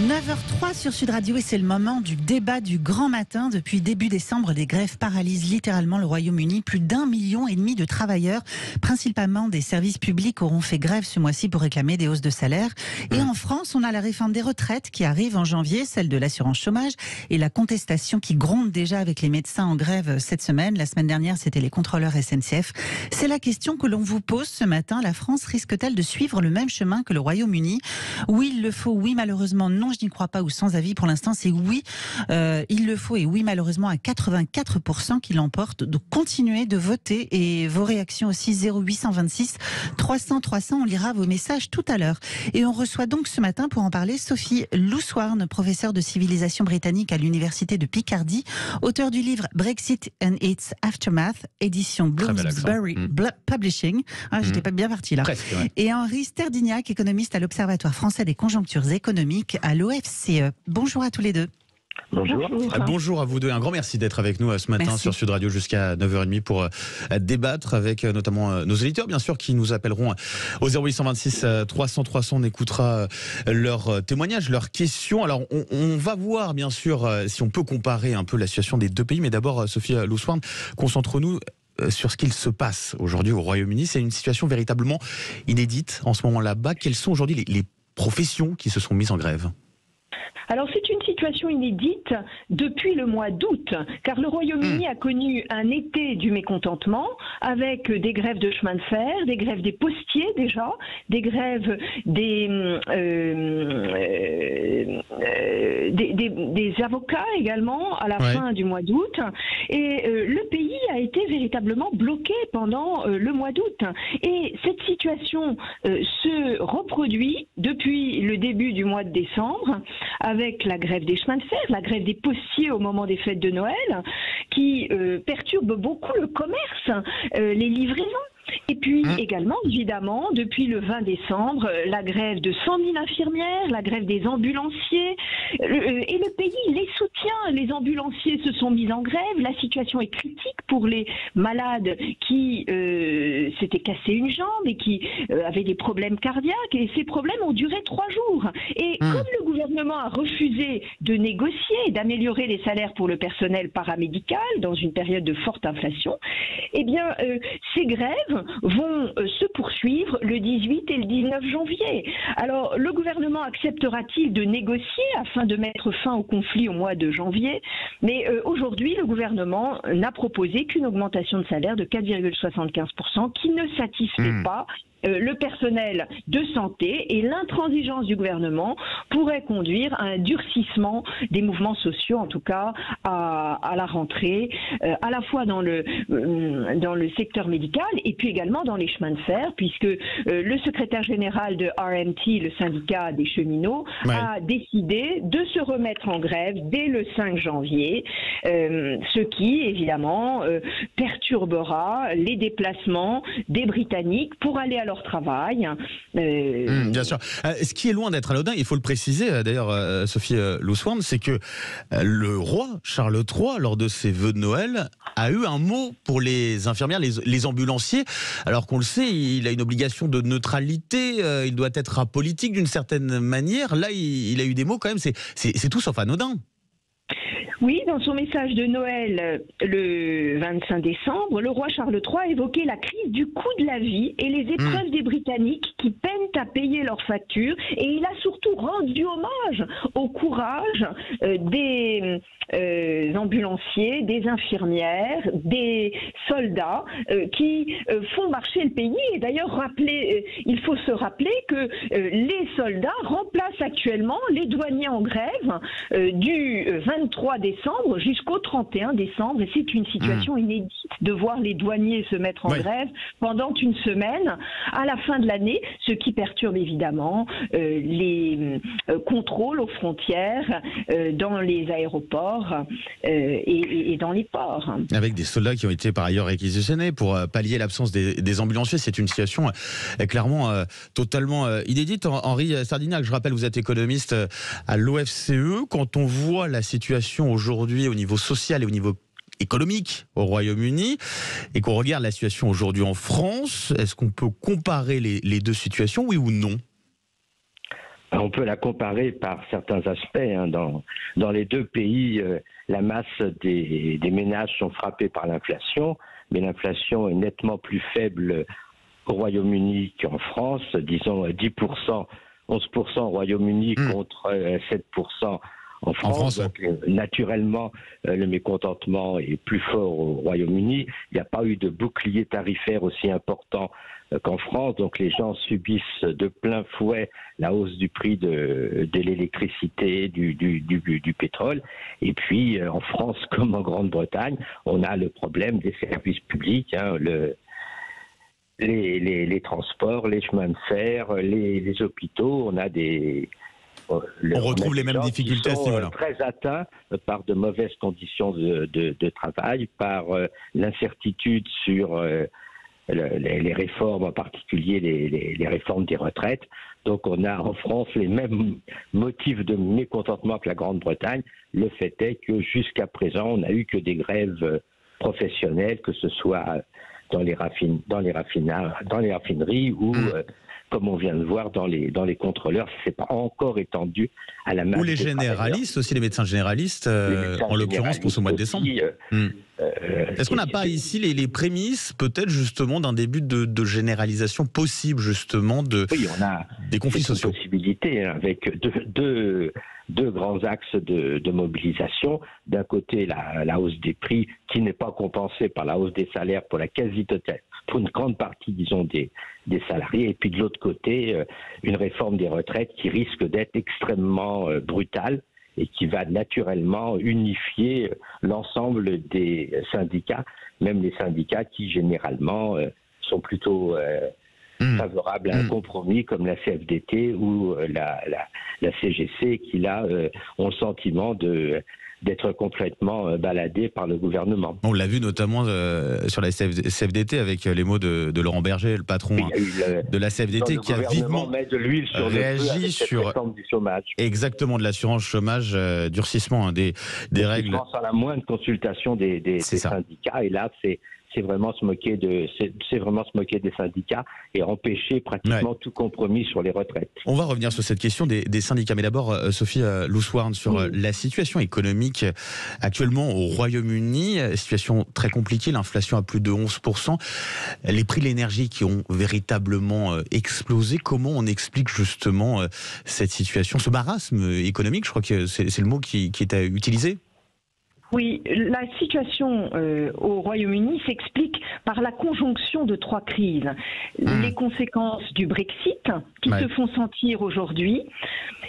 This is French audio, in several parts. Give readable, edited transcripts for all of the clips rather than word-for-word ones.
9h03 sur Sud Radio et c'est le moment du débat du grand matin. Depuis début décembre, les grèves paralysent littéralement le Royaume-Uni. Plus d'1,5 million de travailleurs, principalement des services publics, auront fait grève ce mois-ci pour réclamer des hausses de salaire. Et en France, on a la réforme des retraites qui arrive en janvier, celle de l'assurance chômage et la contestation qui gronde déjà avec les médecins en grève cette semaine. La semaine dernière, c'était les contrôleurs SNCF. C'est la question que l'on vous pose ce matin. La France risque-t-elle de suivre le même chemin que le Royaume-Uni? Oui, il le faut. Oui, malheureusement, non. Je n'y crois pas, ou sans avis pour l'instant, c'est oui, il le faut, et oui, malheureusement, à 84% qui l'emporte. Donc continuez de voter, et vos réactions aussi, 0826 300 300, on lira vos messages tout à l'heure. Et on reçoit donc ce matin pour en parler Sophie Loussouarn, professeure de civilisation britannique à l'université de Picardie, auteure du livre Brexit and its Aftermath, édition Bloomsbury Publishing. J'étais pas bien partie là. Presque, ouais. Et Henri Sterdignac, économiste à l'Observatoire français des conjonctures économiques à l'OFCE. Bonjour à tous les deux. Bonjour. Bonjour à vous deux. Un grand merci d'être avec nous ce matin sur Sud Radio jusqu'à 9h30 pour débattre avec notamment nos auditeurs, bien sûr, qui nous appelleront au 0826 300 300. On écoutera leurs témoignages, leurs questions. Alors, on va voir, bien sûr, si on peut comparer un peu la situation des deux pays. Mais d'abord, Sophie Loussouarn, concentrons-nous sur ce qu'il se passe aujourd'hui au Royaume-Uni. C'est une situation véritablement inédite en ce moment là-bas. Quelles sont aujourd'hui les professions qui se sont mises en grève? Alors c'est une situation inédite depuis le mois d'août, car le Royaume-Uni a connu un été du mécontentement avec des grèves de chemin de fer, des grèves des postiers déjà, des grèves des avocats également à la fin du mois d'août. Et le pays a été véritablement bloqué pendant le mois d'août. Et cette situation se reproduit depuis le début du mois de décembre, avec la grève des chemins de fer, la grève des postiers au moment des fêtes de Noël, qui perturbe beaucoup le commerce, les livraisons. Et puis également, évidemment, depuis le 20 décembre, la grève de 100 000 infirmières, la grève des ambulanciers, et le pays les soutient. Les ambulanciers se sont mis en grève, la situation est critique pour les malades qui s'étaient cassé une jambe et qui avaient des problèmes cardiaques, et ces problèmes ont duré 3 jours. Et comme le gouvernement a refusé de négocier et d'améliorer les salaires pour le personnel paramédical dans une période de forte inflation, eh bien, ces grèves vont se poursuivre le 18 et le 19 janvier. Alors, le gouvernement acceptera-t-il de négocier afin de mettre fin au conflit au mois de janvier? Mais aujourd'hui, le gouvernement n'a proposé qu'une augmentation de salaire de 4,75% qui ne satisfait pas le personnel de santé, et l'intransigeance du gouvernement pourrait conduire à un durcissement des mouvements sociaux, en tout cas à la rentrée, à la fois dans le secteur médical et puis également dans les chemins de fer, puisque le secrétaire général de RMT, le syndicat des cheminots, a décidé de se remettre en grève dès le 5 janvier, ce qui évidemment perturbera les déplacements des Britanniques pour aller à leur travail. Bien sûr. Ce qui est loin d'être anodin, il faut le préciser d'ailleurs, Sophie Loussouarn, c'est que le roi Charles III, lors de ses vœux de Noël, a eu un mot pour les infirmières, les ambulanciers, alors qu'on le sait, il a une obligation de neutralité, il doit être apolitique d'une certaine manière. Là, il a eu des mots quand même, c'est tout sauf anodin. Oui, dans son message de Noël le 25 décembre, le roi Charles III a évoqué la crise du coût de la vie et les épreuves des Britanniques qui peinent à payer leurs factures, et il a surtout rendu hommage au courage des ambulanciers, des infirmières, des soldats qui font marcher le pays. Et d'ailleurs, il faut se rappeler que les soldats remplacent actuellement les douaniers en grève du 23 décembre jusqu'au 31 décembre. Et c'est une situation inédite de voir les douaniers se mettre en grève pendant une semaine à la fin de l'année, ce qui perturbe évidemment les contrôles aux frontières dans les aéroports et dans les ports. Avec des soldats qui ont été par ailleurs réquisitionnés pour pallier l'absence des ambulanciers. C'est une situation clairement totalement inédite. Henri Sterdignac, je rappelle, vous êtes économiste à l'OFCE. Quand on voit la situation aujourd'hui au niveau social et au niveau économique au Royaume-Uni et qu'on regarde la situation aujourd'hui en France, est-ce qu'on peut comparer les deux situations, oui ou non ? On peut la comparer par certains aspects. Hein. Dans les deux pays, la masse des ménages sont frappés par l'inflation, mais l'inflation est nettement plus faible au Royaume-Uni qu'en France, disons 10%, 11% au Royaume-Uni contre 7% en France. Donc, naturellement, le mécontentement est plus fort au Royaume-Uni. Il n'y a pas eu de bouclier tarifaire aussi important qu'en France. Donc les gens subissent de plein fouet la hausse du prix de l'électricité, du pétrole. Et puis en France comme en Grande-Bretagne, on a le problème des services publics, hein, les transports, les chemins de fer, les hôpitaux. On a on retrouve les mêmes difficultés à ce niveau-là. Très atteints par de mauvaises conditions de travail, par l'incertitude sur les réformes, en particulier les réformes des retraites. Donc on a en France les mêmes motifs de mécontentement que la Grande-Bretagne. Le fait est que jusqu'à présent, on n'a eu que des grèves professionnelles, que ce soit dans les raffineries ou comme on vient de voir dans les contrôleurs, c'est pas encore étendu à la masse. Ou les généralistes aussi, les médecins généralistes, en l'occurrence pour ce mois de décembre. Est-ce qu'on n'a pas ici les prémices, peut-être justement, d'un début de généralisation possible, justement, oui, on a des conflits sociaux? Une possibilité, hein, avec deux grands axes de mobilisation. D'un côté, la hausse des prix qui n'est pas compensée par la hausse des salaires pour la quasi-totalité, pour une grande partie, disons, des salariés. Et puis de l'autre côté, une réforme des retraites qui risque d'être extrêmement brutale et qui va naturellement unifier l'ensemble des syndicats, même les syndicats qui généralement sont plutôt favorables à un compromis comme la CFDT ou la CGC qui là ont le sentiment d'être complètement baladés par le gouvernement. On l'a vu notamment sur la CFDT avec les mots de Laurent Berger, le patron de la CFDT, qui a vivement met de l'huile sur réagi sur réforme du chômage. Exactement, de l'assurance chômage, durcissement des règles. Je pense à la moindre consultation des syndicats, et là c'est vraiment se moquer des syndicats et empêcher pratiquement tout compromis sur les retraites. On va revenir sur cette question des syndicats, mais d'abord Sophie Louswarn, sur la situation économique actuellement au Royaume-Uni, situation très compliquée, l'inflation à plus de 11%, les prix de l'énergie qui ont véritablement explosé. Comment on explique justement cette situation, ce marasme économique? Je crois que c'est le mot qui est à utiliser. Oui, la situation au Royaume-Uni s'explique par la conjonction de trois crises. Les conséquences du Brexit qui se font sentir aujourd'hui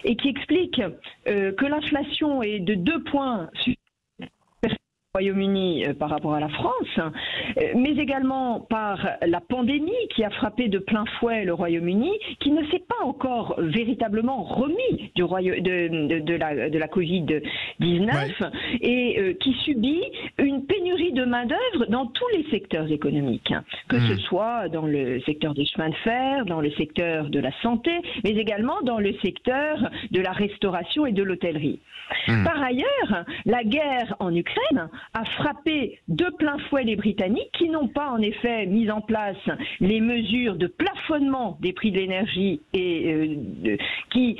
et qui expliquent que l'inflation est de 2 points au Royaume-Uni par rapport à la France, mais également par la pandémie qui a frappé de plein fouet le Royaume-Uni, qui ne s'est pas encore véritablement remis de la Covid-19 et qui subit une pénurie de main-d'œuvre dans tous les secteurs économiques, que ce soit dans le secteur des chemins de fer, dans le secteur de la santé, mais également dans le secteur de la restauration et de l'hôtellerie. Par ailleurs, la guerre en Ukraine a frappé de plein fouet les Britanniques qui n'ont pas en effet mis en place les mesures de plafonnement des prix de l'énergie et qui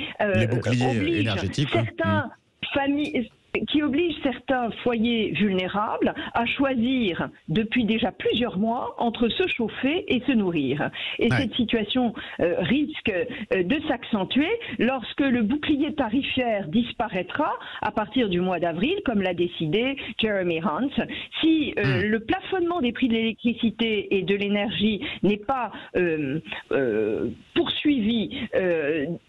obligent certains foyers vulnérables à choisir depuis déjà plusieurs mois entre se chauffer et se nourrir. Et cette situation risque de s'accentuer lorsque le bouclier tarifaire disparaîtra à partir du mois d'avril, comme l'a décidé Jeremy Hunt. Si le plafonnement des prix de l'électricité et de l'énergie n'est pas poursuivi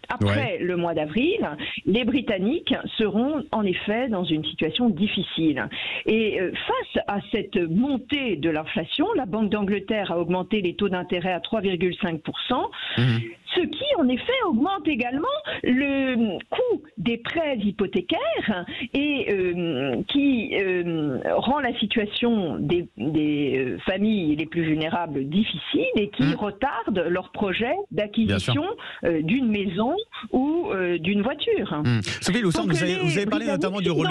après le mois d'avril, les Britanniques seront en effet dans une situation difficile. Et face à cette montée de l'inflation, la Banque d'Angleterre a augmenté les taux d'intérêt à 3,5%, ce qui en effet augmente également le coût des prêts hypothécaires et qui rend la situation des familles les plus vulnérables difficile et qui retarde leur projet d'acquisition d'une maison ou d'une voiture. Sophie Loussard, vous avez parlé notamment du rôle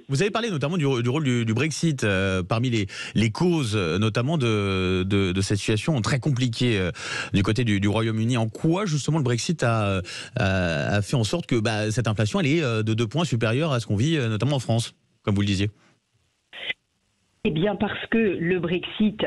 vous avez parlé notamment du rôle du Brexit parmi les causes notamment de cette situation très compliquée du côté du Royaume-Uni. En quoi justement le Brexit a fait en sorte que cette inflation elle est de 2 points supérieure à ce qu'on vit notamment en France, comme vous le disiez? Eh bien parce que le Brexit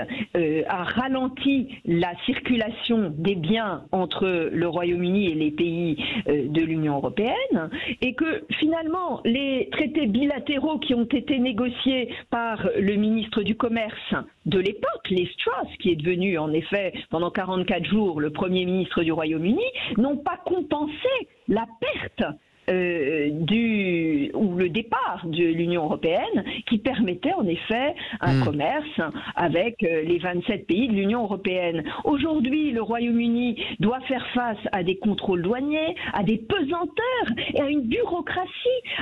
a ralenti la circulation des biens entre le Royaume-Uni et les pays de l'Union européenne, et que finalement les traités bilatéraux qui ont été négociés par le ministre du Commerce de l'époque, Liz Truss, qui est devenu en effet pendant 44 jours le Premier ministre du Royaume-Uni, n'ont pas compensé la perte ou le départ de l'Union européenne, qui permettait en effet un commerce avec les 27 pays de l'Union européenne. Aujourd'hui, le Royaume-Uni doit faire face à des contrôles douaniers, à des pesanteurs et à une bureaucratie,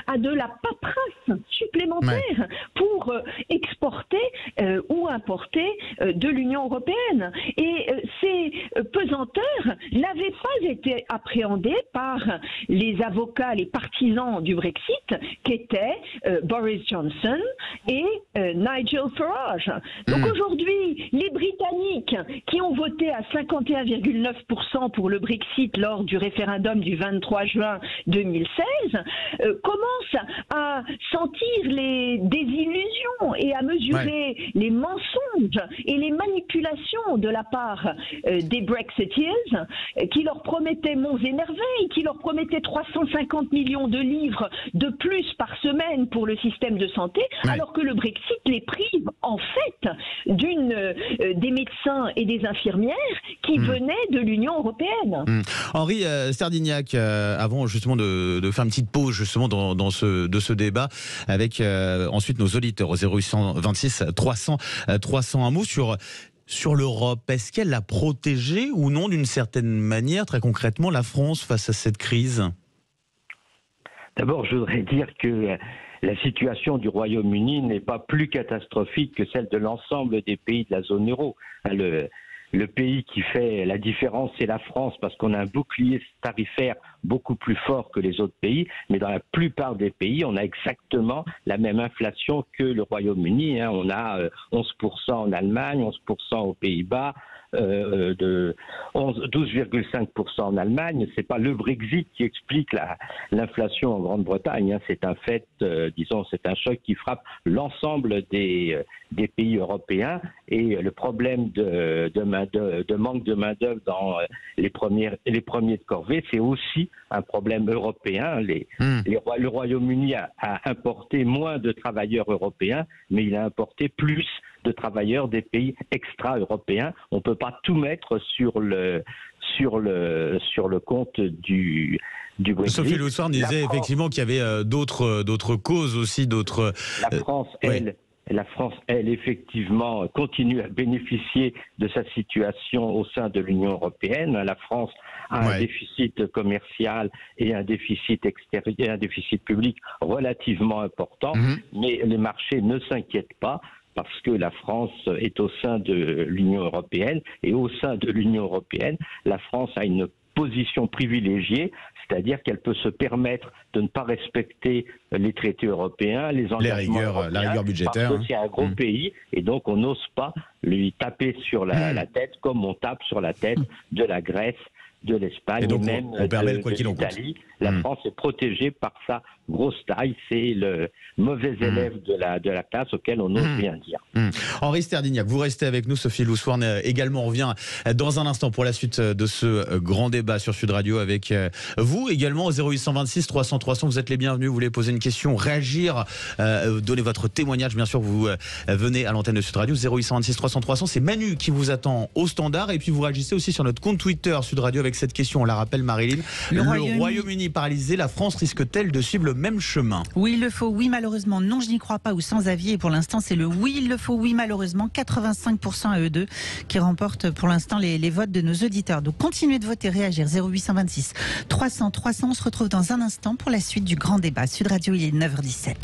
à de la paperasse supplémentaire pour exporter ou importer de l'Union européenne. Et ces pesanteurs n'avaient pas été appréhendés par les avocats, les partisans du Brexit, qu'étaient Boris Johnson et Nigel Farage. Donc aujourd'hui, les Britanniques qui ont voté à 51,9% pour le Brexit lors du référendum du 23 juin 2016 commencent à sentir les désillusions et à mesurer les mensonges et les manipulations de la part des Brexiteers qui leur promettaient monts et merveilles, qui leur promettaient 350 millions de livres de plus par semaine pour le système de santé, alors que le Brexit les prive en fait des médecins et des infirmières qui venaient de l'Union européenne. Henri Sterdignac, avant justement de faire une petite pause justement dans ce débat, avec ensuite nos auditeurs au 0826 300 un mot sur l'Europe. Est-ce qu'elle a protégé ou non d'une certaine manière, très concrètement, la France face à cette crise? D'abord, je voudrais dire que la situation du Royaume-Uni n'est pas plus catastrophique que celle de l'ensemble des pays de la zone euro. Le pays qui fait la différence, c'est la France, parce qu'on a un bouclier tarifaire beaucoup plus fort que les autres pays, mais dans la plupart des pays, on a exactement la même inflation que le Royaume-Uni. On a 11% en Allemagne, 11% aux Pays-Bas, 12,5% en Allemagne. C'est pas le Brexit qui explique l'inflation en Grande-Bretagne. C'est un fait, c'est un choc qui frappe l'ensemble des pays européens, et le problème de manque de main-d'œuvre dans les premiers de corvée, c'est aussi un problème européen. Le Royaume-Uni a importé moins de travailleurs européens, mais il a importé plus de travailleurs des pays extra-européens. On ne peut pas tout mettre sur le compte du Brexit. Sophie Loussard disait effectivement qu'il y avait d'autres causes aussi, d'autres... La France, elle, effectivement, continue à bénéficier de sa situation au sein de l'Union européenne. La France a un déficit commercial et un déficit extérieur, un déficit public relativement important, mais les marchés ne s'inquiètent pas, parce que la France est au sein de l'Union européenne, et au sein de l'Union européenne, la France a une position privilégiée, c'est-à-dire qu'elle peut se permettre de ne pas respecter les traités européens, les engagements européens, la rigueur budgétaire. Parce que c'est un gros pays, et donc on n'ose pas lui taper sur la tête comme on tape sur la tête de la Grèce, de l'Espagne, et donc même de l'Italie. La France est protégée par sa grosse taille. C'est le mauvais élève de la classe auquel on n'ose rien dire. Henri Sterdignac, vous restez avec nous. Sophie Loussard également revient dans un instant pour la suite de ce grand débat sur Sud Radio avec vous également au 0826 300 300. Vous êtes les bienvenus. Vous voulez poser une question, réagir, donner votre témoignage. Bien sûr, vous venez à l'antenne de Sud Radio 0826 300 300. C'est Manu qui vous attend au standard, et puis vous réagissez aussi sur notre compte Twitter Sud Radio avec cette question. On la rappelle, Marilyn. Le Royaume-Uni paralysé, la France risque-t-elle de suivre le même chemin? Oui, il le faut. Oui, malheureusement. Non, je n'y crois pas, ou sans avis. Et pour l'instant, c'est le oui, il le faut. Oui, malheureusement. 85% à eux deux qui remportent pour l'instant les votes de nos auditeurs. Donc, continuez de voter, réagir. 0826 300 300. On se retrouve dans un instant pour la suite du grand débat. Sud Radio, il est 9h17.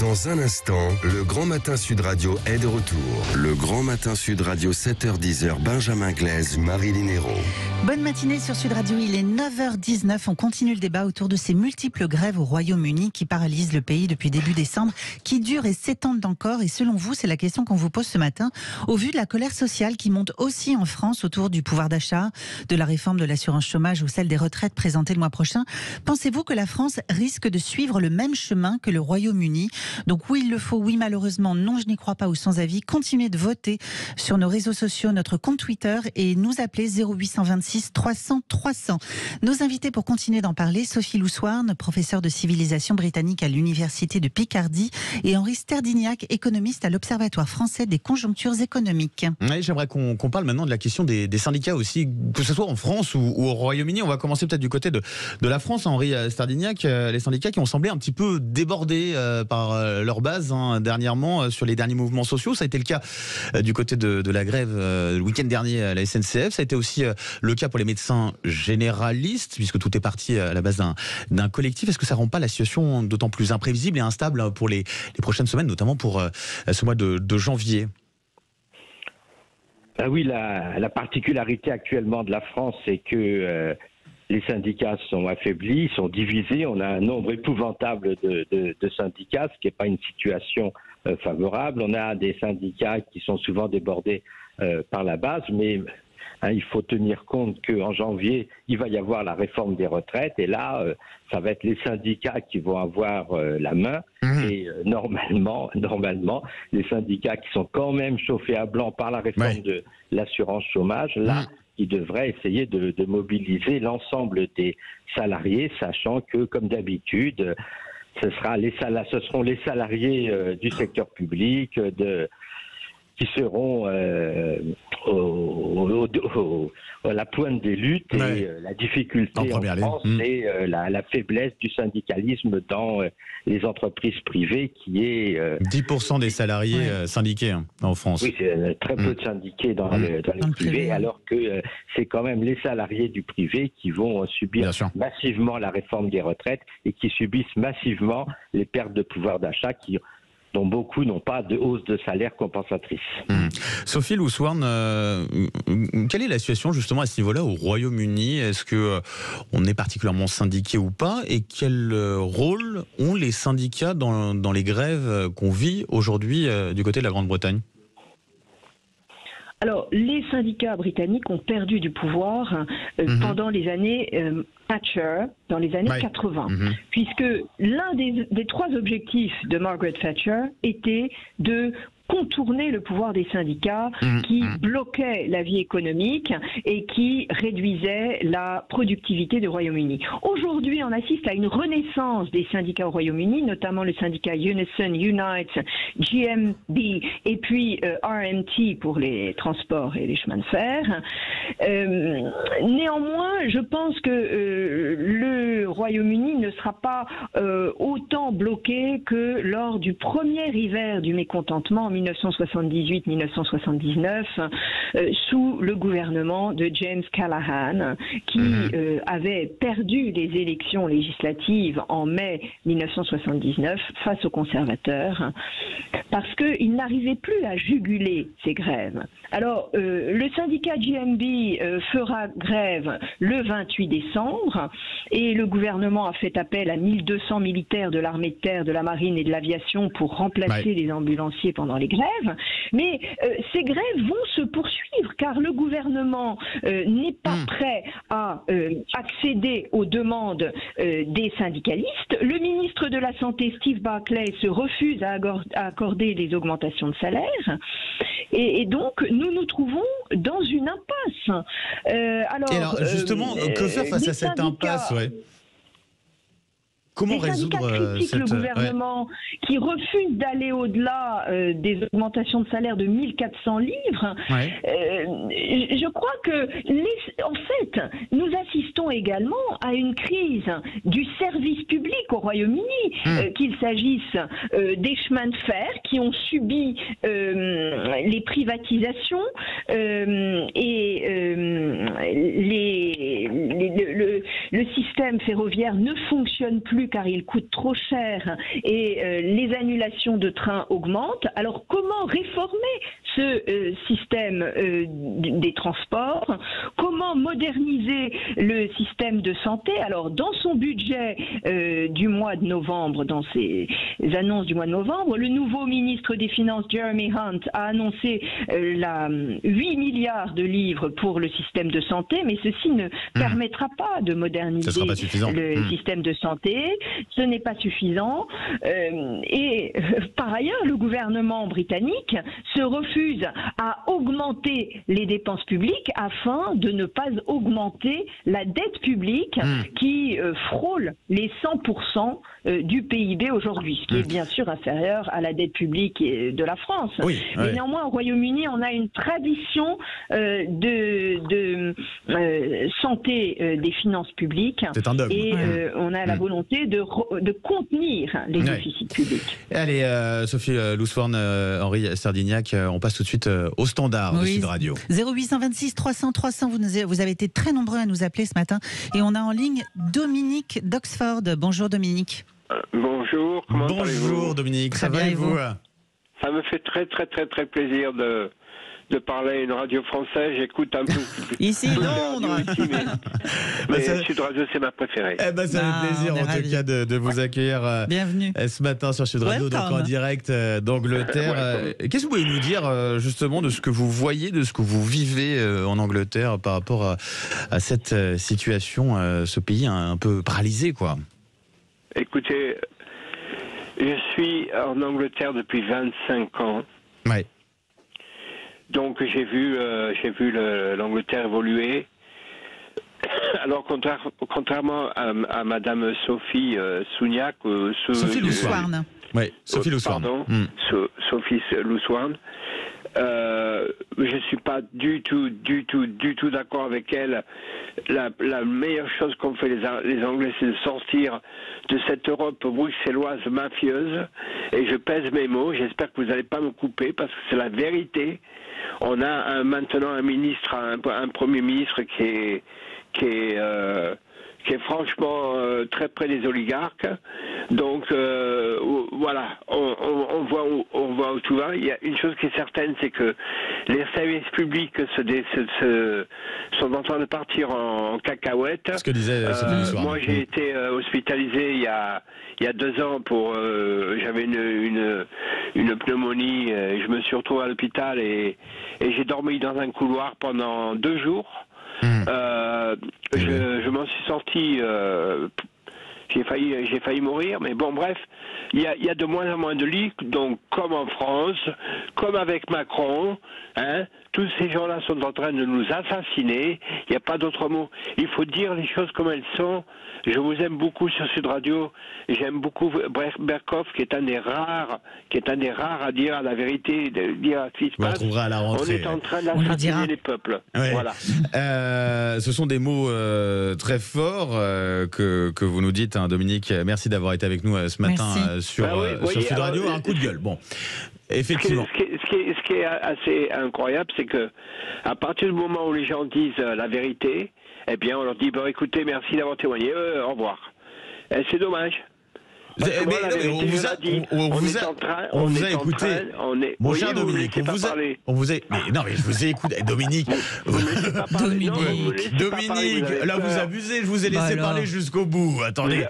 Dans un instant, le Grand Matin Sud Radio est de retour. Le Grand Matin Sud Radio, 7h-10h, Benjamin Glaise, Marilyn Hérault. Bonne matinée sur Sud Radio, il est 9h19. On continue le débat autour de ces multiples grèves au Royaume-Uni qui paralysent le pays depuis début décembre, qui durent et s'étendent encore. Et selon vous, c'est la question qu'on vous pose ce matin, au vu de la colère sociale qui monte aussi en France autour du pouvoir d'achat, de la réforme de l'assurance chômage ou celle des retraites présentée le mois prochain. Pensez-vous que la France risque de suivre le même chemin que le Royaume-Uni ? Donc oui, il le faut, oui, malheureusement, non, je n'y crois pas ou sans avis. Continuez de voter sur nos réseaux sociaux, notre compte Twitter et nous appeler 0826 300 300. Nos invités pour continuer d'en parler, Sophie Loussoirne, professeure de civilisation britannique à l'Université de Picardie et Henri Sterdignac, économiste à l'Observatoire français des conjonctures économiques. Oui, j'aimerais qu'on parle maintenant de la question des syndicats aussi, que ce soit en France ou au Royaume-Uni. On va commencer peut-être du côté de la France, Henri Sterdignac. Les syndicats qui ont semblé un petit peu débordés par leur base dernièrement sur les derniers mouvements sociaux. Ça a été le cas du côté de la grève le week-end dernier à la SNCF. Ça a été aussi le cas pour les médecins généralistes, puisque tout est parti à la base d'un collectif. Est-ce que ça ne rend pas la situation d'autant plus imprévisible et instable pour les prochaines semaines, notamment pour ce mois de janvier ? Ah oui, la particularité actuellement de la France, c'est que les syndicats sont affaiblis, sont divisés. On a un nombre épouvantable de syndicats, ce qui n'est pas une situation favorable. On a des syndicats qui sont souvent débordés par la base, mais il faut tenir compte qu'en janvier, il va y avoir la réforme des retraites. Et là, ça va être les syndicats qui vont avoir la main. Et normalement, les syndicats qui sont quand même chauffés à blanc par la réforme de l'assurance chômage, là, ils devraient essayer de mobiliser l'ensemble des salariés, sachant que, comme d'habitude, ce seront les salariés du secteur public qui seront à la pointe des luttes. Et la difficulté en France, c'est la faiblesse du syndicalisme dans les entreprises privées qui est... 10% des salariés syndiqués en France. Oui, c'est très peu de syndiqués dans le privé, alors que c'est quand même les salariés du privé qui vont subir massivement la réforme des retraites et qui subissent massivement les pertes de pouvoir d'achat dont beaucoup n'ont pas de hausse de salaire compensatrice. Sophie Loussoirne, quelle est la situation justement à ce niveau-là au Royaume-Uni ? Est-ce qu'on est particulièrement syndiqué ou pas ? Et quel rôle ont les syndicats dans les grèves qu'on vit aujourd'hui du côté de la Grande-Bretagne ? Alors, les syndicats britanniques ont perdu du pouvoir pendant les années Thatcher, dans les années 80, puisque l'un des trois objectifs de Margaret Thatcher était de contourner le pouvoir des syndicats qui bloquaient la vie économique et qui réduisaient la productivité du Royaume-Uni. Aujourd'hui, on assiste à une renaissance des syndicats au Royaume-Uni, notamment le syndicat Unison, Unite, GMB et puis RMT pour les transports et les chemins de fer. Néanmoins, je pense que le Royaume-Uni ne sera pas autant bloqué que lors du premier hiver du mécontentement en 1978-1979 sous le gouvernement de James Callaghan qui avait perdu les élections législatives en mai 1979 face aux conservateurs parce qu'il n'arrivait plus à juguler ces grèves. Alors le syndicat GMB fera grève le 28 décembre et le gouvernement a fait appel à 1200 militaires de l'armée de terre, de la marine et de l'aviation pour remplacer les ambulanciers pendant les grèves, mais ces grèves vont se poursuivre car le gouvernement n'est pas prêt à accéder aux demandes des syndicalistes. Le ministre de la Santé, Steve Barclay, se refuse à accorder des augmentations de salaire et donc nous nous trouvons dans une impasse. Alors justement, que faire face à cette impasse Comment résoudre le gouvernement qui refuse d'aller au-delà des augmentations de salaire de 1400 livres. Je crois que, en fait, nous assistons également à une crise du service public au Royaume-Uni, qu'il s'agisse des chemins de fer qui ont subi les privatisations et le système ferroviaire ne fonctionne plus car il coûte trop cher et les annulations de trains augmentent. Alors comment réformer ce système des transports? Comment moderniser le système de santé? Alors dans son budget du mois de novembre, dans ses annonces du mois de novembre, le nouveau ministre des Finances Jeremy Hunt a annoncé 8 milliards de livres pour le système de santé, mais ceci ne permettra pas de moderniser le système de santé. Ce n'est pas suffisant. Et par ailleurs, le gouvernement britannique se refuse à augmenter les dépenses publiques afin de ne pas augmenter la dette publique qui frôle les 100% du PIB aujourd'hui, ce qui est bien sûr inférieur à la dette publique de la France. Mais néanmoins, au Royaume-Uni, on a une tradition de santé des finances publiques. C'est un dogme. Et on a la volonté de contenir les déficits publics. Allez, Sophie Lousworn, Henri Sardignac, on passe tout de suite au standard de Sud Radio. 0826 300 300, vous avez été très nombreux à nous appeler ce matin. Et on a en ligne Dominique d'Oxford. Bonjour Dominique. Bonjour, comment allez-vous? Bonjour Dominique, ça va et vous? Ça me fait très plaisir de parler à une radio française. J'écoute un peu. Ici, Londres. Mais Sud Radio, c'est ma préférée. Ça fait plaisir en tout cas de vous accueillir. Bienvenue. Ce matin sur Sud Radio, donc en direct d'Angleterre. Qu'est-ce que vous pouvez nous dire justement de ce que vous voyez, de ce que vous vivez en Angleterre par rapport à cette situation, ce pays un peu paralysé, quoi? Écoutez, je suis en Angleterre depuis 25 ans. Ouais. Donc j'ai vu l'Angleterre évoluer. Alors contrairement à Madame Sophie Souniac, Sophie Lousworn. Oui, Sophie Lousworn. Pardon, Sophie Lousworn. Je suis pas du tout d'accord avec elle. La meilleure chose qu'ont fait les Anglais, c'est de sortir de cette Europe bruxelloise mafieuse. Et je pèse mes mots. J'espère que vous n'allez pas me couper parce que c'est la vérité. On a maintenant un ministre, un premier ministre qui est franchement très près des oligarques. Donc voilà, on voit où tout va. Il y a une chose qui est certaine, c'est que les services publics sont en train de partir en cacahuète. Ce que disait moi, j'ai été hospitalisé il y a 2 ans pour j'avais une pneumonie. Je me suis retrouvé à l'hôpital et j'ai dormi dans un couloir pendant 2 jours. Je m'en suis sorti, j'ai failli mourir, mais bon, bref, il y a de moins en moins de lits, donc comme en France, comme avec Macron, hein, tous ces gens-là sont en train de nous assassiner, il n'y a pas d'autre mot. Il faut dire les choses comme elles sont. Je vous aime beaucoup sur Sud Radio, j'aime beaucoup Berkoff, qui est un des rares à dire la vérité, de dire ce qui se passe. À la rentrée. On est en train d'assassiner les peuples. Ouais. Voilà. Ce sont des mots très forts que vous nous dites, hein, Dominique. Merci d'avoir été avec nous ce matin sur Sud Radio. Un coup de gueule. Bon, effectivement. Ce qui est assez incroyable, c'est que à partir du moment où les gens disent la vérité, eh bien, on leur dit bon, écoutez, merci d'avoir témoigné, au revoir. C'est dommage. On vous a écouté. Mon cher Dominique, on vous a. Mais non, mais je vous ai écouté. Dominique, là vous abusez. Je vous ai laissé parler jusqu'au bout. Attendez.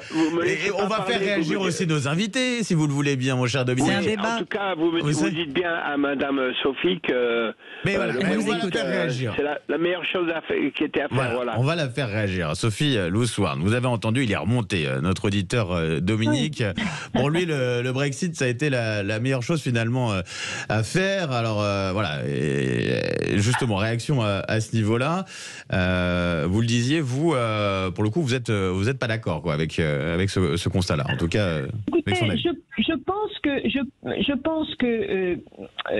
Et on va faire réagir aussi nos invités, si vous le voulez bien, mon cher Dominique. C'est un débat. En tout cas, vous dites bien à Madame Sophie que. Mais voilà, on va la faire réagir. C'est la meilleure chose qui était à faire. Voilà. On va la faire réagir. Sophie Lousworn, vous avez entendu, il est remonté, notre auditeur Dominique. Pour lui, le Brexit, ça a été la meilleure chose finalement à faire. Alors voilà, et justement, réaction à ce niveau-là. Vous le disiez, vous, pour le coup, vous êtes pas d'accord quoi avec ce constat-là. En tout cas, écoutez, je pense que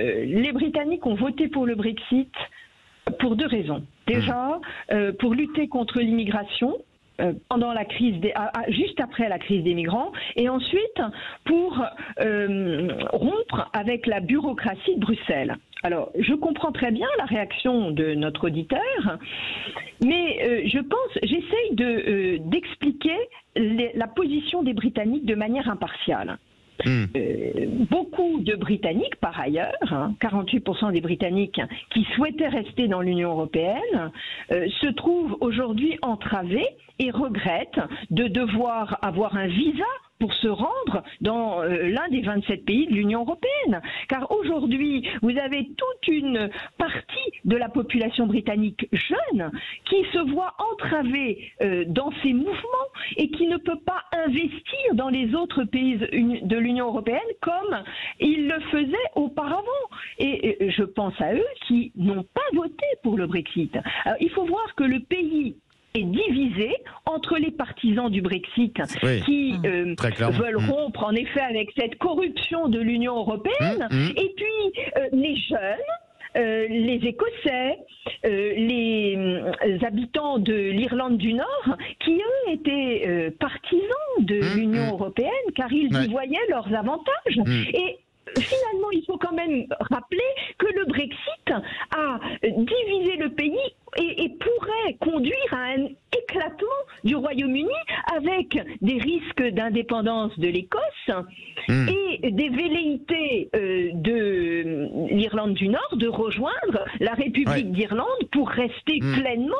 les Britanniques ont voté pour le Brexit pour 2 raisons. Déjà, pour lutter contre l'immigration. Pendant la crise juste après la crise des migrants, et ensuite pour rompre avec la bureaucratie de Bruxelles. Alors, je comprends très bien la réaction de notre auditeur, mais j'essaye d'expliquer la position des Britanniques de manière impartiale. Beaucoup de Britanniques, par ailleurs, 48% des Britanniques qui souhaitaient rester dans l'Union européenne, se trouvent aujourd'hui entravés et regrettent de devoir avoir un visa pour se rendre dans l'un des 27 pays de l'Union européenne. Car aujourd'hui, vous avez toute une partie de la population britannique jeune qui se voit entravée dans ses mouvements et qui ne peut pas investir dans les autres pays de l'Union européenne comme il le faisait auparavant. Et je pense à eux qui n'ont pas voté pour le Brexit. Alors, il faut voir que le pays est divisé entre les partisans du Brexit qui veulent rompre en effet avec cette corruption de l'Union européenne et puis les jeunes, les Écossais, les habitants de l'Irlande du Nord qui eux étaient partisans de l'Union européenne car ils y voyaient leurs avantages. Et finalement, il faut quand même rappeler que le Brexit a divisé le pays et pourrait conduire à un éclatement du Royaume-Uni avec des risques d'indépendance de l'Écosse et des velléités de l'Irlande du Nord de rejoindre la République d'Irlande pour rester pleinement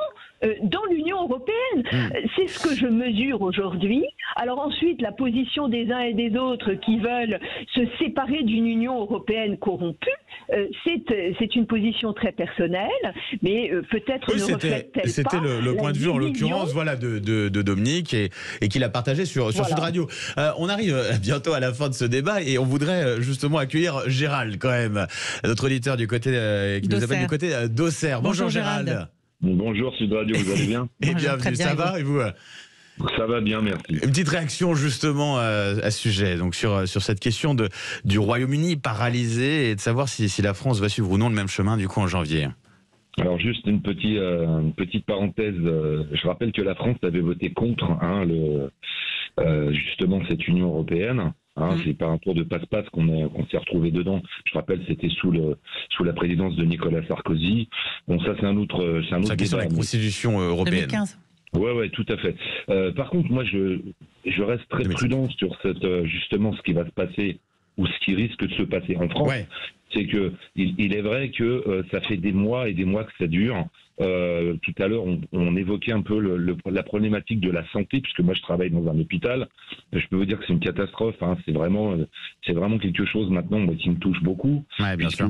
dans l'Union européenne. C'est ce que je mesure aujourd'hui. Alors ensuite, la position des uns et des autres qui veulent se séparer d'une Union européenne corrompue, c'est une position très personnelle, mais peut-être ne reflète-t-elle pas. C'était le point de vue, en l'occurrence, de Dominique et qu'il a partagé sur Sud Radio. On arrive bientôt à la fin de ce débat et on voudrait justement accueillir Gérald, quand même, notre auditeur du côté qui nous appelle du côté d'Auxerre. Bonjour Gérald. Bonjour Sud Radio, vous allez bien? Et bienvenue, ça va et vous? Ça va bien, merci. Une petite réaction justement à ce sujet, donc sur cette question du Royaume-Uni paralysé et de savoir si la France va suivre ou non le même chemin du coup en janvier. Alors juste une petite parenthèse, je rappelle que la France avait voté contre justement cette Union européenne. C'est par un tour de passe-passe qu'on s'est retrouvé dedans. Je rappelle, c'était sous la présidence de Nicolas Sarkozy. Bon, ça c'est un autre débat. Question de la Constitution européenne. 2015. Ouais, tout à fait. Par contre, moi, je reste très prudent sur justement ce qui va se passer ou ce qui risque de se passer en France. C'est que il est vrai que ça fait des mois et des mois que ça dure. Tout à l'heure, on évoquait un peu la problématique de la santé, puisque moi je travaille dans un hôpital. Je peux vous dire que c'est une catastrophe. C'est vraiment quelque chose maintenant moi, qui me touche beaucoup. Bien sûr.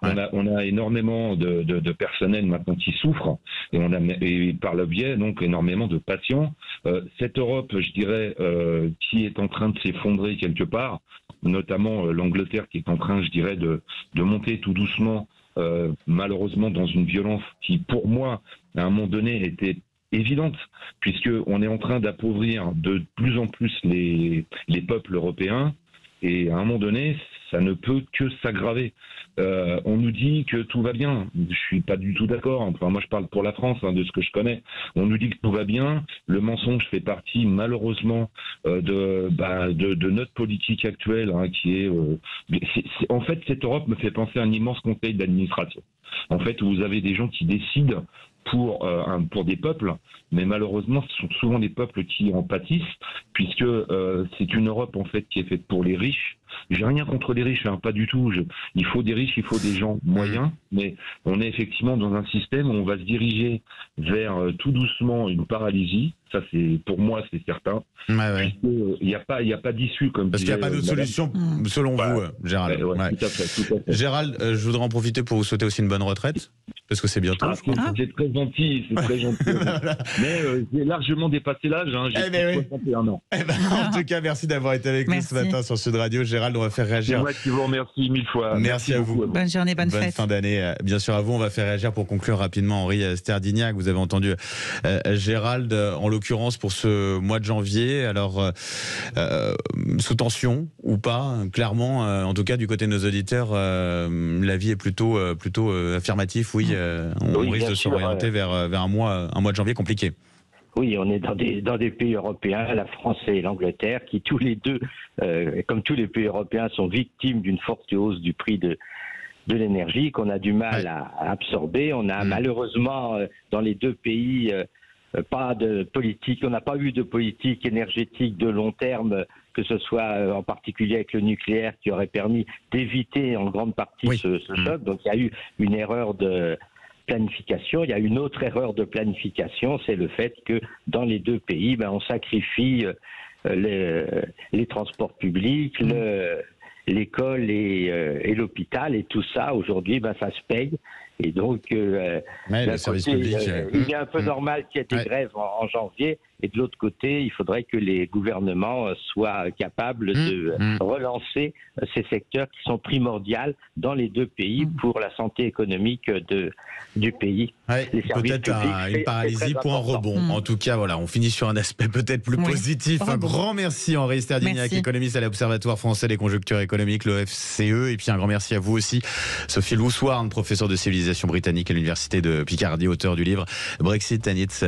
On a énormément de personnel maintenant qui souffrent et par le biais donc énormément de patients. Cette Europe, je dirais, qui est en train de s'effondrer quelque part, notamment l'Angleterre qui est en train, je dirais, de monter tout doucement. Malheureusement dans une violence qui pour moi à un moment donné était évidente puisque on est en train d'appauvrir de plus en plus les peuples européens et à un moment donné ça ne peut que s'aggraver. On nous dit que tout va bien. Je suis pas du tout d'accord. Enfin, moi, je parle pour la France, de ce que je connais. On nous dit que tout va bien. Le mensonge fait partie, malheureusement, de notre politique actuelle, qui est. En fait, cette Europe me fait penser à un immense conseil d'administration. En fait, où vous avez des gens qui décident pour des peuples, mais malheureusement, ce sont souvent des peuples qui en pâtissent, puisque c'est une Europe en fait qui est faite pour les riches. J'ai rien contre les riches, pas du tout. Il faut des riches, il faut des gens moyens, mais on est effectivement dans un système où on va se diriger vers tout doucement une paralysie. Ça, pour moi, c'est certain. Il n'y a pas d'issue comme. Parce qu'il n'y a pas d'autre solution selon vous, Gérald. Tout à fait. Gérald, je voudrais en profiter pour vous souhaiter aussi une bonne retraite. Parce que c'est bientôt. C'est très gentil, Mais j'ai largement dépassé l'âge. J'ai 61 ans. En tout cas, merci d'avoir été avec nous ce matin sur Sud Radio. Gérald, on va faire réagir. C'est moi qui vous remercie 1000 fois. Merci à vous. Bonne journée, bonne fête. Fin d'année, bien sûr à vous. On va faire réagir pour conclure rapidement Henri Sterdignac. Vous avez entendu Gérald, en l'occurrence pour ce mois de janvier. Alors, sous tension ou pas, clairement, en tout cas du côté de nos auditeurs, l'avis est plutôt affirmatif. Oui, on risque de s'orienter vers un mois de janvier compliqué. Oui, on est dans des pays européens, la France et l'Angleterre, qui tous les deux, comme tous les pays européens, sont victimes d'une forte hausse du prix de de l'énergie qu'on a du mal à absorber. On a malheureusement dans les deux pays pas de politique, on n'a pas eu de politique énergétique de long terme, que ce soit en particulier avec le nucléaire, qui aurait permis d'éviter en grande partie ce choc. Donc il y a eu une erreur de planification. Il y a une autre erreur de planification, c'est le fait que dans les deux pays, on sacrifie les transports publics, l'école et l'hôpital, et tout ça aujourd'hui ça se paye. Et donc d'un côté, il est un peu normal qu'il y ait des grèves en janvier, et de l'autre côté il faudrait que les gouvernements soient capables de relancer ces secteurs qui sont primordiaux dans les deux pays pour la santé économique du pays. Peut-être une paralysie pour un rebond. En tout cas, voilà, on finit sur un aspect peut-être plus positif. Un grand merci Henri Sterdignac, économiste à l'Observatoire français des conjonctures économiques, l'OFCE. Et puis un grand merci à vous aussi, Sophie Louswarn, professeure de civilisation britannique à l'Université de Picardie, auteur du livre Brexit and its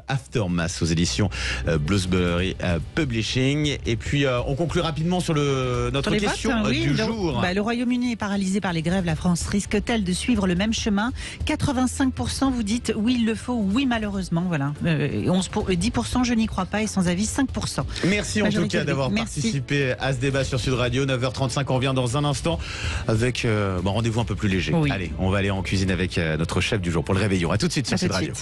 Aftermath aux éditions Bloomsbury Publishing. Et puis on conclut rapidement sur notre question du jour. Le Royaume-Uni est paralysé par les grèves. La France risque-t-elle de suivre le même chemin? 85% vous dites oui, il le faut, oui, malheureusement. Voilà. 10% je n'y crois pas, et sans avis 5%. Merci en tout cas d'avoir participé à ce débat sur Sud Radio. 9h35, on revient dans un instant avec rendez-vous un peu plus léger. Allez, on va aller en cuisine avec notre chef du jour pour le réveillon. À tout de suite sur Sud Radio.